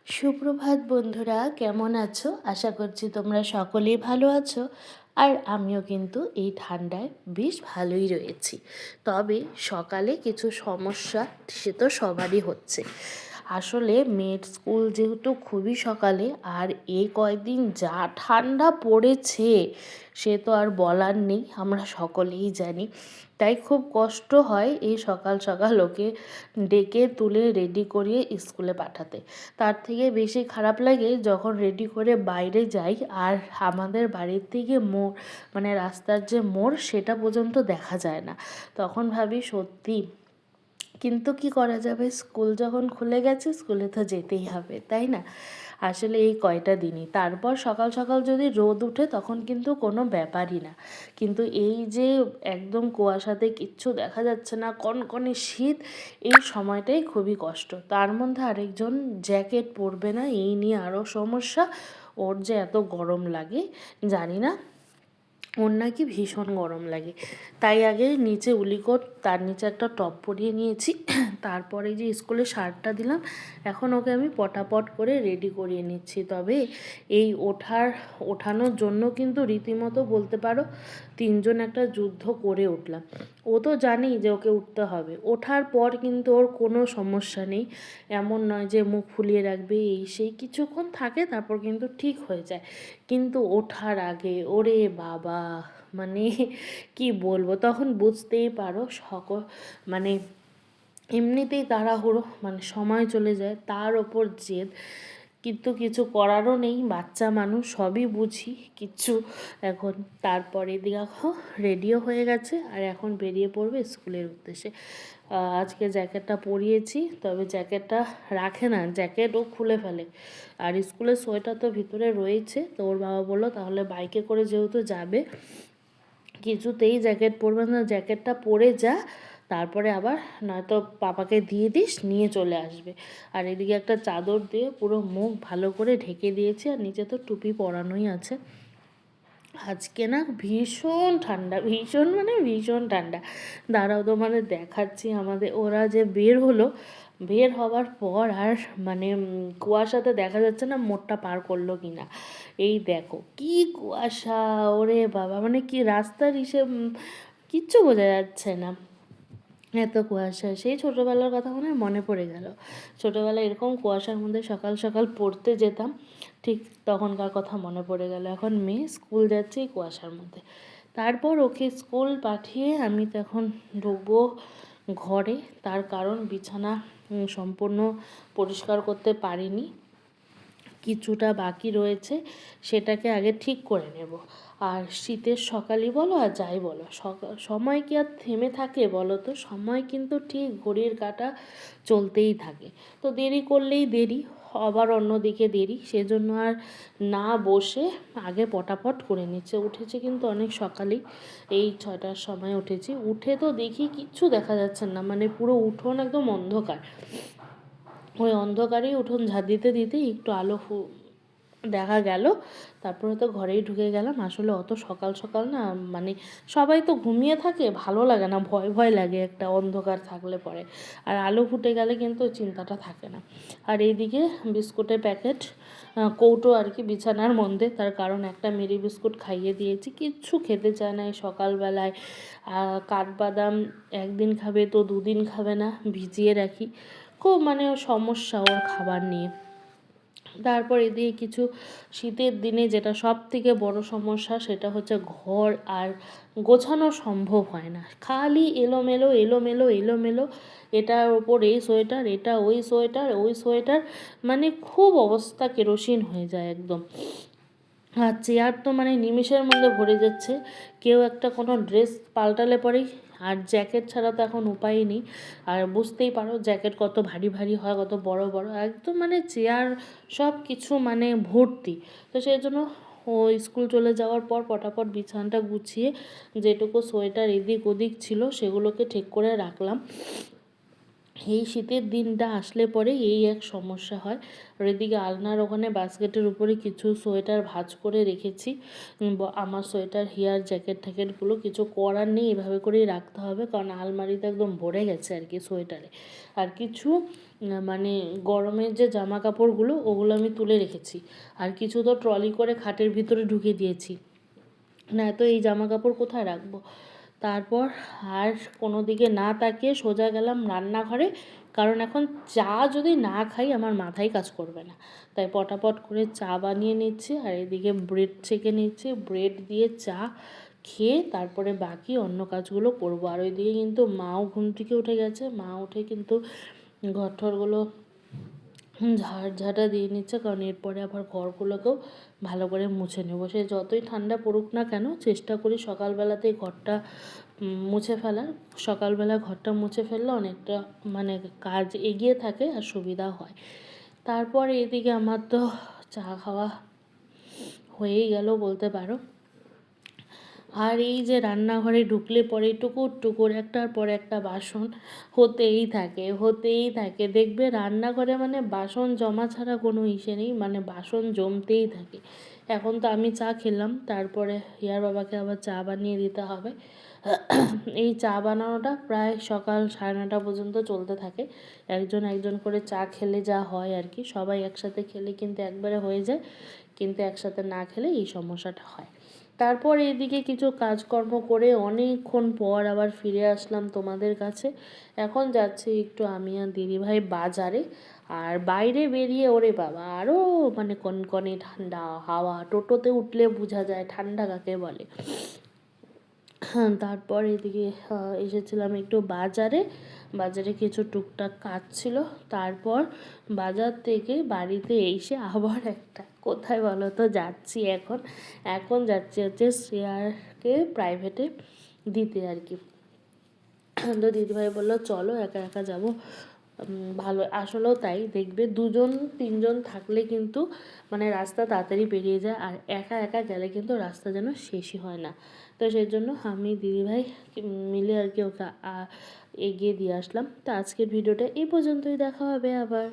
সুপ্রভাত বন্ধুরা, কেমন আছো? আশা করছি তোমরা সকলেই ভালো আছো। আর আমিও কিন্তু এই ঠান্ডায় বেশ ভালোই রয়েছি। তবে সকালে কিছু সমস্যা সে তো সবারই হচ্ছে। আসলে মেয়ের স্কুল যেহেতু খুবই সকালে, আর এই কয়দিন যা ঠান্ডা পড়েছে সে তো আর বলার নেই, আমরা সকলেই জানি। তাই খুব কষ্ট হয় এই সকাল সকাল ওকে ডেকে তুলে রেডি করিয়ে স্কুলে পাঠাতে। তার থেকে বেশি খারাপ লাগে যখন রেডি করে বাইরে যাই আর আমাদের বাড়ির থেকে মোড়, মানে রাস্তার যে মোড় সেটা পর্যন্ত দেখা যায় না। তখন ভাবি সত্যি, কিন্তু কি করা যাবে, স্কুল যখন খুলে গেছে স্কুলে তো যেতেই হবে, তাই না? আসলে এই কয়টা দিনই, তারপর সকাল সকাল যদি রোদ উঠে তখন কিন্তু কোনো ব্যাপারই না। কিন্তু এই যে একদম কুয়াশাতে কিচ্ছু দেখা যাচ্ছে না, কনকনে শীত, এই সময়টাই খুবই কষ্ট। তার মধ্যে আরেকজন জ্যাকেট পরবে না, এই নিয়ে আরও সমস্যা। ওর যে এত গরম লাগে জানি না, ওর নাকি ভীষণ গরম লাগে। তাই আগে নিচে উলিকোট, তার নিচে একটা টপ পরিয়ে নিয়েছি। তারপরে যে স্কুলে শার্টটা দিলাম, এখন ওকে আমি পটাপট করে রেডি করিয়ে নিচ্ছি। তবে এই ওঠানোর জন্য কিন্তু রীতিমতো বলতে পারো তিনজন একটা যুদ্ধ করে উঠলাম। ও তো জানি যে ওকে উঠতে হবে, ওঠার পর কিন্তু ওর কোনো সমস্যা নেই। এমন নয় যে মুখ ফুলিয়ে রাখবে, এই সেই কিছুক্ষণ থাকে তারপর কিন্তু ঠিক হয়ে যায়। কিন্তু ওঠার আগে ওরে বাবা, মানে কি বলবো, তখন বুঝতেই পারো মানে এমনিতেই তাড়াহুড়ো, মানে সময় চলে যায়, তার ওপর জেদ। কিন্তু কিছু করারও নেই, বাচ্চা মানুষ, সবই বুঝি কিচ্ছু এখন। তারপরে দেখো রেডিও হয়ে গেছে আর এখন বেরিয়ে পড়বে স্কুলের উদ্দেশ্যে। আজকে জ্যাকেটটা পরিয়েছি, তবে জ্যাকেটটা রাখে না, জ্যাকেট ও খুলে ফেলে। আর স্কুলের সোয়েটার তো ভিতরে রয়েছে, তো ওর বাবা বললো তাহলে বাইকে করে যেহেতু যাবে কিছুতেই জ্যাকেট পরবে না, জ্যাকেটটা পরে যা, তারপরে আবার নয়তো পাপাকে দিয়ে দিস, নিয়ে চলে আসবে। আর এদিকে একটা চাদর দিয়ে পুরো মুখ ভালো করে ঢেকে দিয়েছি, আর নিচে তো টুপি পরানোই আছে। আজকে না ভীষণ ঠান্ডা, ভীষণ মানে ভীষণ ঠান্ডা। দাঁড়াও তোমাদের দেখাচ্ছি, আমাদের ওরা যে বের হলো, বের হওয়ার পর আর মানে কুয়াশাতে দেখা যাচ্ছে না মোড়টা পার করলো কি না। এই দেখো কি কুয়াশা, ওরে বাবা, মানে কি রাস্তার হিসেব কিচ্ছু বোঝা যাচ্ছে না, এত কুয়াশা। সেই ছোটোবেলার কথা মনে পড়ে গেল। ছোটোবেলায় এরকম কুয়াশার মধ্যে সকাল সকাল পড়তে যেতাম, ঠিক তখনকার কথা মনে পড়ে গেল। এখন মেয়ে স্কুল যাচ্ছে এই কুয়াশার মধ্যে। তারপর ওকে স্কুল পাঠিয়ে আমি তখন ঢুকবো ঘরে। তার কারণ বিছানা সম্পূর্ণ পরিষ্কার করতে পারিনি, কিছুটা বাকি রয়েছে, সেটাকে আগে ঠিক করে নেব। আর শীতের সকালই বলো আর যাই বলো, সময় কি আর থেমে থাকে বলো তো? সময় কিন্তু ঠিক ঘড়ির কাঁটা চলতেই থাকে। তো দেরি করলেই দেরি, আবার অন্যদিকে দেরি, সেজন্য আর না বসে আগে পটাপট করে নিচ্ছে। উঠেছে কিন্তু অনেক সকালেই, এই 6টার সময় উঠেছি। উঠে তো দেখি কিচ্ছু দেখা যাচ্ছে না, মানে পুরো উঠোন একদম অন্ধকার। ওই অন্ধকারেই উঠোন ঝাঁট দিতে দিতে একটু আলো দেখা গেল, তারপরে তো ঘরেই ঢুকে গেলাম। আসলে অত সকাল সকাল না, মানে সবাই তো ঘুমিয়ে থাকে, ভালো লাগে না, ভয় ভয় লাগে একটা অন্ধকার থাকলে পরে। আর আলো ফুটে গেলে কিন্তু চিন্তাটা থাকে না। আর এইদিকে বিস্কুটের প্যাকেট, কৌটো আর কি বিছানার মধ্যে, তার কারণ একটা মেরি বিস্কুট খাইয়ে দিয়েছি, কিচ্ছু খেতে চায় না এই সকালবেলায়। কাঠবাদাম একদিন খাবে তো দুদিন খাবে না, ভিজিয়ে রাখি, খুব মানে সমস্যা ওর খাবার নিয়ে। তারপর এদিকে কিছু শীতের দিনে যেটা সব থেকে বড় সমস্যা, সেটা হচ্ছে ঘর আর গোছানো সম্ভব হয় না, খালি এলোমেলো এলোমেলো এলোমেলো, এটার ওপর এই সোয়েটার, এটা ওই সোয়েটার, ওই সোয়েটার, মানে খুব অবস্থা কেরোসিন হয়ে যায় একদম। আর চেয়ার তো মানে নিমেষের মধ্যে ভরে যাচ্ছে, কেউ একটা কোনো ড্রেস পাল্টালে পরেই, আর জ্যাকেট ছাড়া তো এখন উপায়ই নেই। আর বুঝতেই পারো জ্যাকেট কত ভারী ভারী হয়, কত বড় বড়, একদম মানে চেয়ার সব কিছু মানে ভর্তি। তো সেই জন্য ও স্কুল চলে যাওয়ার পর পটাপট বিছানাটা গুছিয়ে যেটুকু সোয়েটার এদিক ওদিক ছিল সেগুলোকে ঠিক করে রাখলাম। এই শীতের দিনটা আসলে পরে এই এক সমস্যা হয়। আর এদিকে আলনার ওখানে বাস্কেটের উপরে কিছু সোয়েটার ভাঁজ করে রেখেছি। আমার সোয়েটার হেয়ার জ্যাকেট ট্যাকেটগুলো কিছু করার নেই, এভাবে করেই রাখতে হবে, কারণ আলমারিতে একদম ভরে গেছে আর কি সোয়েটারে। আর কিছু মানে গরমের যে জামা কাপড়গুলো ওগুলো আমি তুলে রেখেছি, আর কিছু তো ট্রলি করে খাটের ভিতরে ঢুকিয়ে দিয়েছি, না তো এই জামা কাপড় কোথায় রাখবো। তারপর আর কোনো দিকে না তাকিয়ে সোজা গেলাম রান্নাঘরে, কারণ এখন চা যদি না খাই আমার মাথায় কাজ করবে না। তাই পটাপট করে চা বানিয়ে নিচ্ছি, আর এদিকে ব্রেড ছেঁকে নিচ্ছি, ব্রেড দিয়ে চা খেয়ে তারপরে বাকি অন্য কাজগুলো করবো। আর ওইদিকে কিন্তু মাও ঘুম থেকে উঠে গেছে, মা উঠে কিন্তু ঘর ঠরগুলো ঝাড় দিয়ে নিচ্ছে, কারণ এরপরে আবার ঘরগুলোকেও ভালো করে মুছে নেবো। সে যতই ঠান্ডা পড়ুক না কেন চেষ্টা করি সকালবেলাতেই ঘরটা মুছে ফেলার। সকালবেলা ঘরটা মুছে ফেললে অনেকটা মানে কাজ এগিয়ে থাকে আর সুবিধা হয়। তারপর এদিকে আমার তো চা খাওয়া হয়েই গেল বলতে পারো। আর এই যে রান্নাঘরে ঢুকলে পরে টুকুর টুকুর একটার পর একটা বাসন হতেই থাকে দেখবে রান্নাঘরে, মানে বাসন জমা ছাড়া কোনো ইসে নেই, মানে বাসন জমতেই থাকে। এখন তো আমি চা খেলাম, তারপরে হিয়ার বাবাকে আবার চা বানিয়ে দিতে হবে। এই চা বানানোটা প্রায় সকাল 9:30 পর্যন্ত চলতে থাকে। একজন একজন করে চা খেলে যা হয় আর কি, সবাই একসাথে খেলে কিন্তু একবারে হয়ে যায়, কিন্তু একসাথে না খেলে এই সমস্যাটা হয়। তারপর এদিকে কিছু কাজকর্ম করে অনেকক্ষণ পর আবার ফিরে আসলাম তোমাদের কাছে। এখন যাচ্ছি একটু আমি আর দিদিভাই বাজারে। আর বাইরে বেরিয়ে ওরে বাবা আরও মানে কনকনে ঠান্ডা হাওয়া, টোটোতে উঠলে বোঝা যায় ঠান্ডা কাকে বলে। তারপর এদিকে এসেছিলাম একটু বাজারে কিছু টুকটাক কাজ ছিল। তারপর বাজার থেকে বাড়িতে এসে আবার একটা কোথায় বলো তো যাচ্ছি, এখন যাচ্ছি হচ্ছে শ্রেয়াকে প্রাইভেটে দিতে আর কি। তো দিদিভাই বললো চলো, একা একা যাবো ভালো, আসলেও তাই। দেখবে 2-3জন থাকলে কিন্তু মানে রাস্তা তাড়াতাড়ি পেরিয়ে যায়, আর একা একা গেলে কিন্তু রাস্তা যেন শেষই হয় না। তো সেই জন্য আমি দিদিভাই মিলে আর কি ওকে এগিয়ে দিয়ে আসলাম। তো আজকের ভিডিওটা এই পর্যন্তই, দেখা হবে আবার।